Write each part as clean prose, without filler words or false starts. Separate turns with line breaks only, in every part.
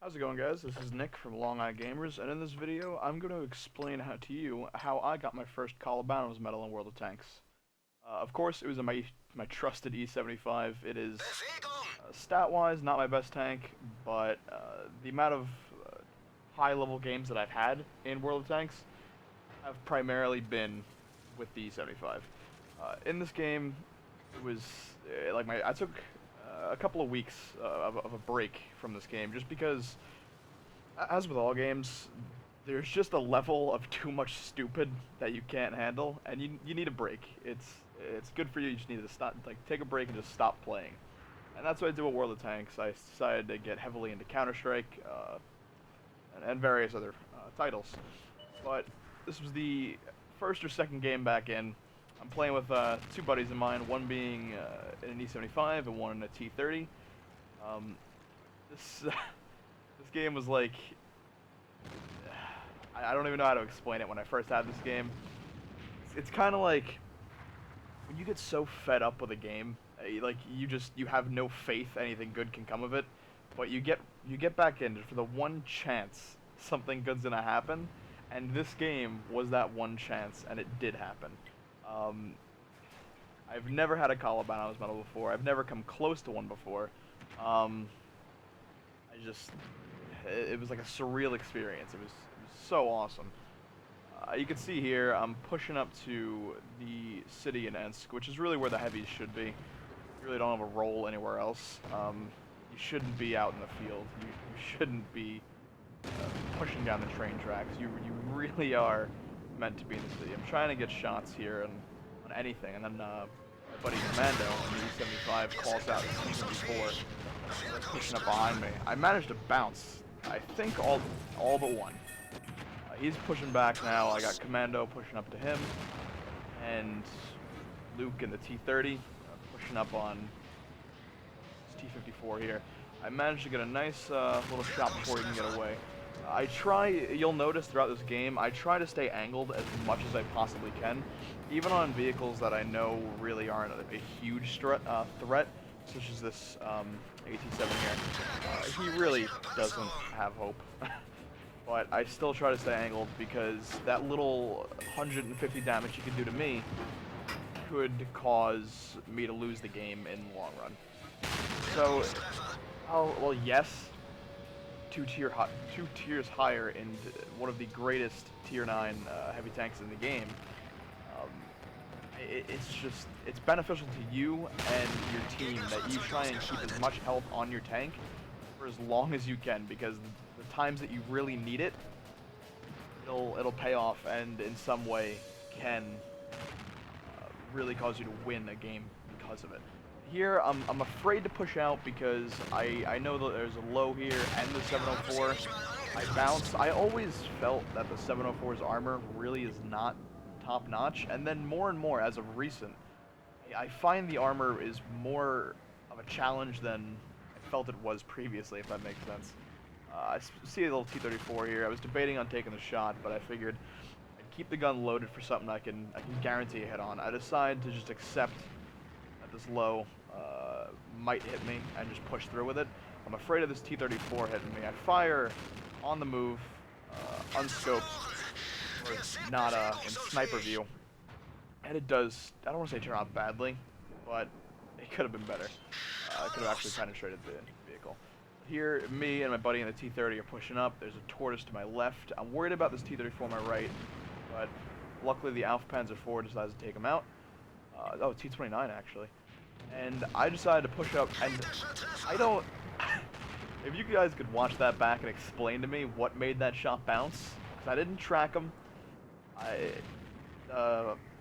How's it going, guys? This is Nick from Long Eye Gamers, and in this video, I'm going to explain to you how I got my first Kolobanov's medal in World of Tanks. Of course, it was in my trusted E75. It is, stat-wise, not my best tank, but the amount of high-level games that I've had in World of Tanks have primarily been with the E75. In this game, it was I took a couple of weeks of a break from this game, just because, as with all games, there's just a level of too much stupid that you can't handle, and you need a break. It's good for you. You just need to stop, take a break and just stop playing. And that's what I did with World of Tanks. I decided to get heavily into Counter-Strike and various other titles. But this was the first or second game back in. I'm playing with two buddies of mine, one being in an E75 and one in a T30. This this game was like, I don't even know how to explain it when I first had this game. It's kind of like when you get so fed up with a game, like you have no faith anything good can come of it, but you get back in for the one chance something good's gonna happen, and this game was that one chance, and it did happen. I've never had a Kolobanov's medal before. I've never come close to one before. It was like a surreal experience. It was so awesome. You can see here, I'm pushing up to the city in Ensk, which is really where the heavies should be. You really don't have a role anywhere else. You shouldn't be out in the field. You shouldn't be pushing down the train tracks. You really are meant to be in the city. I'm trying to get shots here and on anything, and then my buddy Commando on the E75 calls out T54, pushing up behind me. I managed to bounce, I think all but one. He's pushing back now. I got Commando pushing up to him, and Luke in the T30 pushing up on T54 here. I managed to get a nice little shot before he can get away. You'll notice throughout this game, I try to stay angled as much as I possibly can, even on vehicles that I know really aren't a huge threat, such as this AT7 here. He really doesn't have hope, but I still try to stay angled because that little 150 damage he can do to me could cause me to lose the game in the long run. So, well, yes. Two tiers higher in one of the greatest tier 9 heavy tanks in the game. It's beneficial to you and your team that you try and keep as much health on your tank for as long as you can, because the times that you really need it, it'll pay off and in some way can really cause you to win a game because of it. Here, I'm afraid to push out because I know that there's a low here and the 704. I bounce. I always felt that the 704's armor really is not top-notch, and then more and more, as of recent, I find the armor is more of a challenge than I felt it was previously, if that makes sense. I see a little T-34 here. I was debating on taking the shot, but I figured I'd keep the gun loaded for something I can guarantee a hit on. I decided to just accept that this low might hit me and just push through with it. I'm afraid of this T-34 hitting me. I fire on the move, unscoped, or not in sniper view, and it does, I don't want to say turn out badly, but it could have been better. I could have actually penetrated the vehicle. Here, me and my buddy in the T-30 are pushing up. There's a tortoise to my left. I'm worried about this T-34 on my right, but luckily the Alpha Panzer IV decides to take him out. Oh, T-29 actually. And I decided to push up, and I don't... If you guys could watch that back and explain to me what made that shot bounce, because I didn't track him.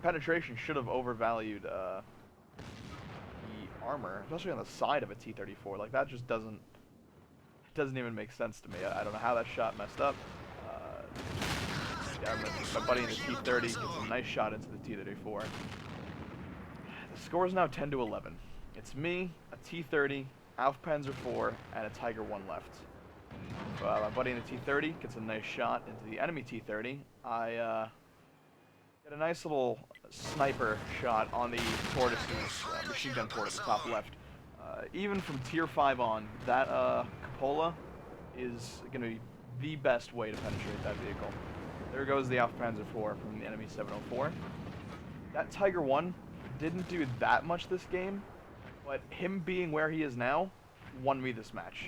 Penetration should have overvalued the armor, especially on the side of a T-34. Like, that just doesn't even make sense to me. I don't know how that shot messed up. Yeah, my buddy in the T-30 gets a nice shot into the T-34. The score is now 10-11. It's me, a T-30, Alpha Panzer IV, and a Tiger 1 left. My buddy in the T-30 gets a nice shot into the enemy T-30. I get a nice little sniper shot on the tortoise's machine gun port at the top left. Even from tier 5 on, that cupola is going to be the best way to penetrate that vehicle. There goes the Alpha Panzer IV from the enemy 704. That Tiger 1 didn't do that much this game, but him being where he is now won me this match.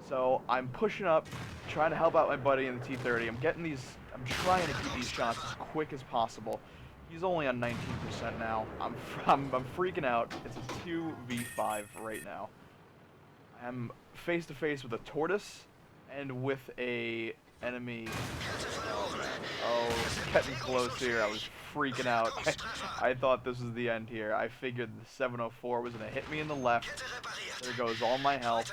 So I'm pushing up, trying to help out my buddy in the T-30. I'm trying to keep these shots as quick as possible. He's only on 19% now. I'm freaking out. It's a 2v5 right now. I'm face to face with a tortoise and with a enemy. Oh man. Oh, it's getting close here. I was freaking out. I thought this was the end here. I figured the 704 was gonna hit me in the left. There goes all my health.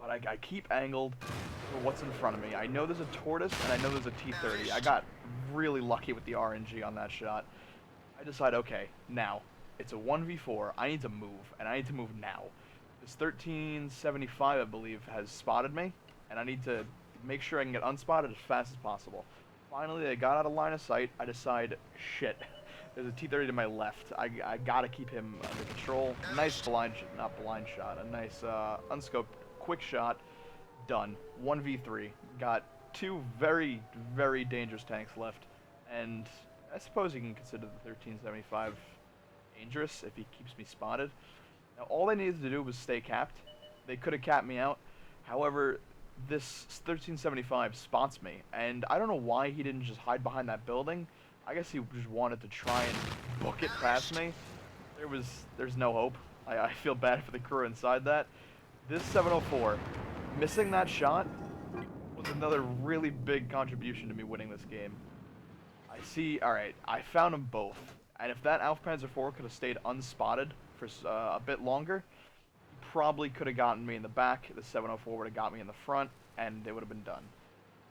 But I keep angled for what's in front of me. I know there's a tortoise and I know there's a T-30. I got really lucky with the RNG on that shot. I decide, okay, now it's a 1v4. I need to move, and I need to move now. This 1375, I believe, has spotted me, and I need to make sure I can get unspotted as fast as possible. Finally, I got out of line of sight. I decide, shit, there's a T-30 to my left. I gotta keep him under control. Nice not blind shot, a nice unscoped quick shot. Done. 1v3. Got two very, very dangerous tanks left, and I suppose you can consider the 1375 dangerous if he keeps me spotted. Now, all they needed to do was stay capped. They could have capped me out. However, this 1375 spots me, and I don't know why he didn't just hide behind that building. I guess he just wanted to try and book it past me. There's no hope. I feel bad for the crew inside that. This 704, missing that shot was another really big contribution to me winning this game. I see, alright, I found them both. And if that Alpha Panzer IV could have stayed unspotted for a bit longer, he probably could have gotten me in the back. The 704 would have got me in the front, and it would have been done.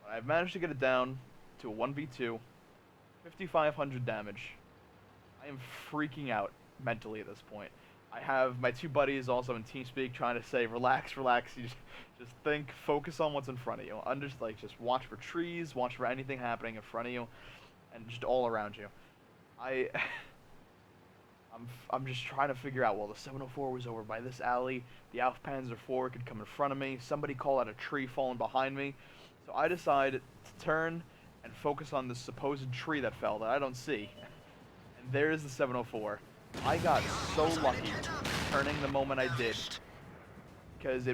But I've managed to get it down to a 1v2, 5,500 damage. I am freaking out mentally at this point. I have my two buddies also in TeamSpeak trying to say, relax, relax. You just think, focus on what's in front of you. Just watch for trees, watch for anything happening in front of you, and just all around you. I'm just trying to figure out, well, the 704 was over by this alley. The Alpha Panzer IV could come in front of me. Somebody call out a tree falling behind me. So I decide to turn and focus on this supposed tree that fell that I don't see. And there's the 704. I got so lucky turning the moment I did, because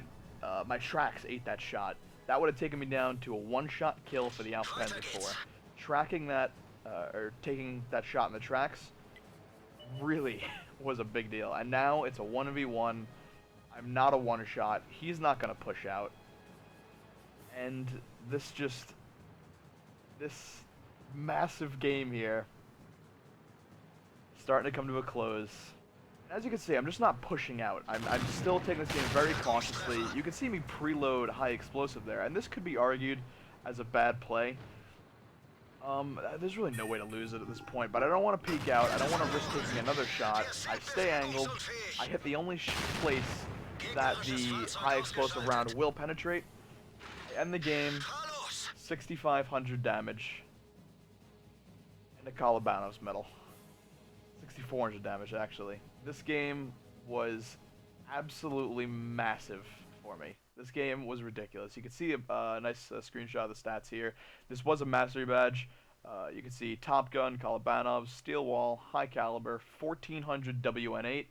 my tracks ate that shot. That would have taken me down to a one-shot kill for the Alpha Panzer IV. Tracking that, or taking that shot in the tracks, really was a big deal. And now it's a 1v1. I'm not a one-shot. He's not going to push out. And this massive game here starting to come to a close. And as you can see, I'm just not pushing out. I'm still taking this game very cautiously. You can see me preload high explosive there, and this could be argued as a bad play. There's really no way to lose it at this point, but I don't want to peek out. I don't want to risk taking another shot. I stay angled. I hit the only place that the high explosive round will penetrate. I end the game, 6,500 damage, and a Kolobanov's medal. 6,400 damage, actually. This game was absolutely massive for me. This game was ridiculous. You can see a nice screenshot of the stats here. This was a mastery badge. You can see Top Gun, Kolobanov, Steel Wall, High Caliber, 1400 WN8,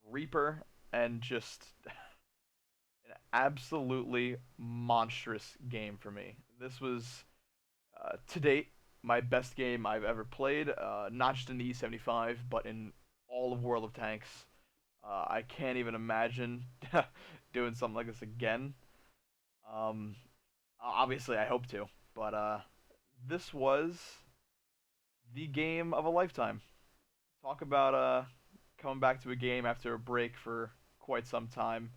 Reaper, and just an absolutely monstrous game for me. This was, to date, my best game I've ever played, not just in the E75, but in all of World of Tanks. I can't even imagine doing something like this again. Obviously, I hope to, but this was the game of a lifetime. Talk about coming back to a game after a break for quite some time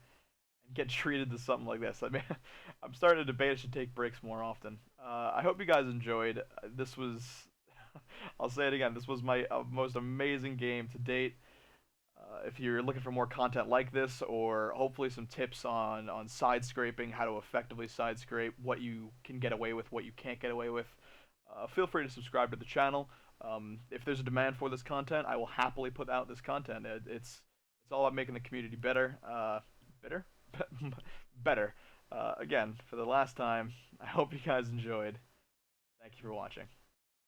and get treated to something like this. I mean, I'm starting to debate I should take breaks more often. I hope you guys enjoyed. This was, I'll say it again, this was my most amazing game to date. If you're looking for more content like this, or hopefully some tips on side scraping, how to effectively side scrape, what you can get away with, what you can't get away with, feel free to subscribe to the channel. If there's a demand for this content, I will happily put out this content. It's all about making the community better. Better? better. Again, for the last time, I hope you guys enjoyed. Thank you for watching.